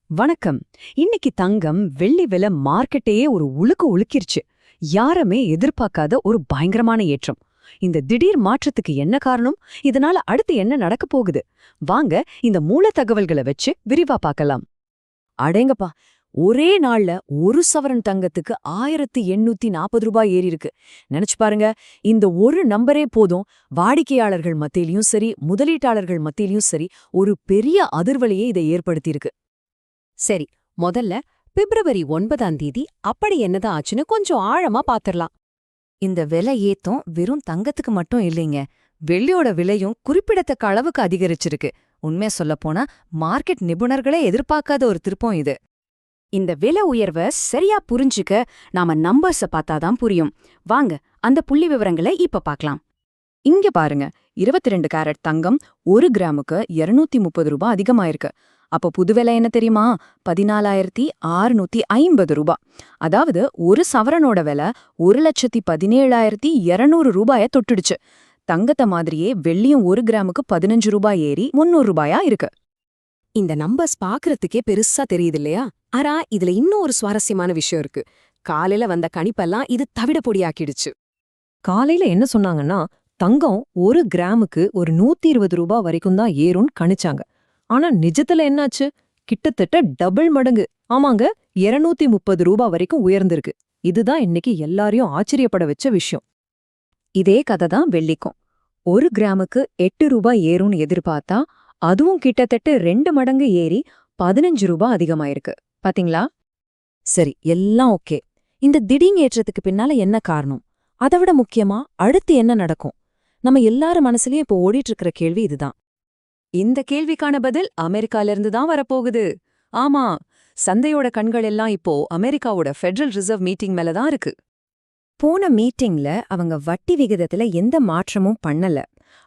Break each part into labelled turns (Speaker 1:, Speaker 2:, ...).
Speaker 1: வணக்கம். இன்னைக்கு தங்கம் வெள்ளி விலை மார்க்கெட்டையே ஒரு உலுக்கிருச்சு. யாருமே எதிர்பார்க்காத ஒரு பயங்கரமான ஏற்றம். இந்த திடீர் மாற்றத்துக்கு என்ன காரணம்? இதனால அடுத்து என்ன நடக்க போகுது? வாங்க இந்த மூல தகவல்களை வச்சு விரிவா பார்க்கலாம். அடேங்கப்பா, ஒரே நாள்ல ஒரு சவரன் தங்கத்துக்கு 1840 ரூபாய் ஏறி இருக்கு. நினைச்சு பாருங்க. இந்த ஒரு நம்பரே போதும் வாடிக்கையாளர்கள் மத்தியிலயும் சரி, முதலீட்டாளர்கள் மத்தியிலயும் சரி ஒரு பெரிய அதிர்வலையே இதை ஏற்படுத்தியிருக்கு. சரி, முதல்ல பிப்ரவரி 9ஆம் தேதி அப்படி என்னதான் ஆச்சுன்னு கொஞ்சம் ஆழமா பாத்திரலாம்.
Speaker 2: இந்த விலை ஏத்தம் வெறும் தங்கத்துக்கு மட்டும் இல்லைங்க, வெள்ளியோட விலையும் குறிப்பிடத்தக்க அளவுக்கு அதிகரிச்சிருக்கு. உண்மையா சொல்லப்போனா மார்க்கெட் நிபுணர்களே எதிர்பார்க்காத ஒரு திருப்பம் இது.
Speaker 1: இந்த விலை உயர்வை சரியா புரிஞ்சுக்க நாம நம்பர்ஸ பார்த்தாதான் புரியும். வாங்க அந்த புள்ளி விவரங்களை இப்ப பார்க்கலாம். இங்க பாருங்க, 22 கேரட் தங்கம் 1 கிராமுக்கு 230 ரூபாய் அதிகமாயிருக்கு. அப்போ புது விலை என்ன தெரியுமா? 14,650 ரூபாய். அதாவது ஒரு சவரனோட விலை 1,17,200 ரூபாய தொட்டுடுச்சு. தங்கத்த மாதிரியே வெள்ளியும் 1 கிராமுக்கு 15 ரூபாய் ஏறி 300 ரூபாயா இருக்கு.
Speaker 3: இந்த நம்பர்ஸ் பாக்குறதுக்கே பெருசா தெரியுது இல்லையா? ஆனா இதுல இன்னும் ஒரு சுவாரஸ்யமான விஷயம் இருக்கு. காலையில வந்த கணிப்பெல்லாம் இது தவிட பொடியாக்கிடுச்சு.
Speaker 4: காலையில என்ன சொன்னாங்கன்னா, தங்கம் 1 கிராமுக்கு ஒரு 120 ரூபாய் வரைக்கும் தான் ஏறும்னு கணிச்சாங்க. ஆனா நிஜத்துல என்னாச்சு? கிட்டத்தட்ட டபுள் மடங்கு. ஆமாங்க, 230 ரூபாய் வரைக்கும் உயர்ந்திருக்கு. இதுதான் இன்னைக்கு எல்லாரையும் ஆச்சரியப்பட வச்ச விஷயம்.
Speaker 1: இதே கதை தான் வெள்ளிக்கும். 1 கிராமுக்கு 8 ரூபாய் ஏறும்னு எதிர்பார்த்தா அதுவும் கிட்டத்தட்ட 2 மடங்கு ஏறி 15 ரூபாய் அதிகமாயிருக்கு. பாத்தீங்களா?
Speaker 2: சரி, எல்லாம் ஓகே. இந்த திடீர் ஏற்றத்துக்கு பின்னால என்ன காரணம்? அதை விட முக்கியமா அடுத்து என்ன நடக்கும்? நம்ம எல்லார மனசுலயும் இப்போ ஓடிட்டு இருக்கிற கேள்வி இதுதான்.
Speaker 1: இந்த கேள்விக்கான பதில் அமெரிக்கால தான் வரப்போகுது. ஆமா, சந்தையோட கண்கள் எல்லாம் இப்போ அமெரிக்காவோட ஃபெடரல் ரிசர்வ் மீட்டிங் மேலதான் இருக்கு.
Speaker 2: போன மீட்டிங்ல அவங்க வட்டி விகிதத்துல எந்த மாற்றமும் பண்ணல.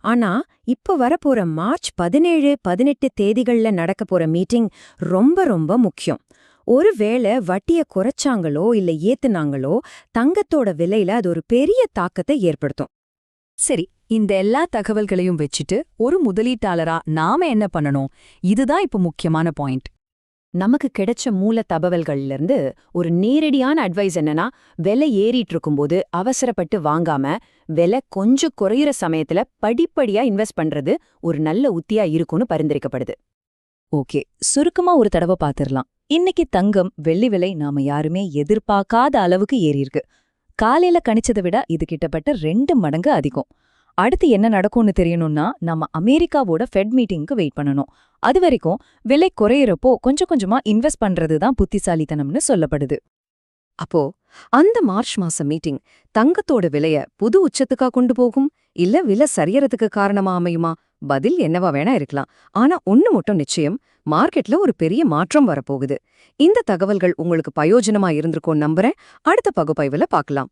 Speaker 2: ஆனா இப்ப வரப்போற மார்ச் 17, 18 தேதிகள்ல நடக்க போற மீட்டிங் ரொம்ப ரொம்ப முக்கியம். ஒருவேளை வட்டிய குறைச்சாங்களோ இல்ல ஏத்துனாங்களோ தங்கத்தோட விலையில அது ஒரு பெரிய தாக்கத்தை ஏற்படுத்தும்.
Speaker 1: சரி, இந்த எல்லா தகவல்களையும் வச்சுட்டு ஒரு முதலீட்டாளரா நாம என்ன பண்ணணும்? இதுதான் இப்ப முக்கியமான பாயிண்ட். நமக்கு கிடைச்ச மூல தகவல்கள்ல இருந்து ஒரு நேரடியான அட்வைஸ் என்னன்னா, விலை ஏறிட்டு இருக்கும்போது அவசரப்பட்டு வாங்காம விலை கொஞ்சம் குறையிற சமயத்துல படிப்படியா இன்வெஸ்ட் பண்றது ஒரு நல்ல உத்தியா இருக்கும்னு பரிந்துரைக்கப்படுது.
Speaker 2: ஓகே, சுருக்கமா ஒரு தடவை பாத்திரலாம். இன்னைக்கு தங்கம் வெள்ளி விலை நாம யாருமே எதிர்பார்க்காத அளவுக்கு ஏறியிருக்கு. காலையில கணிச்சதை விட இது கிட்டத்தட்ட 2 மடங்கு அதிகம். அடுத்து என்ன நடக்கும்னு தெரியணும்னா நம்ம அமெரிக்காவோட ஃபெட் மீட்டிங்க்கு வெயிட் பண்ணணும். அது வரைக்கும் விலை குறையிறப்போ கொஞ்சம் கொஞ்சமா இன்வெஸ்ட் பண்றதுதான் புத்திசாலித்தனம்னு சொல்லப்படுது.
Speaker 1: அப்போ அந்த மார்ச் மாசம் மீட்டிங் தங்கத்தோட விலைய புது உச்சத்துக்கா கொண்டு போகும், இல்ல விலை சரியறதுக்கு காரணமா அமையுமா? பதில் என்னவா வேணா இருக்கலாம். ஆனா ஒண்ணு மட்டும் நிச்சயம், மார்க்கெட்ல ஒரு பெரிய மாற்றம் வரப்போகுது. இந்த தகவல்கள் உங்களுக்கு பிரயோஜனமா இருந்திருக்கும் நம்புறேன். அடுத்த பகுப்பாய்வுல பார்க்கலாம்.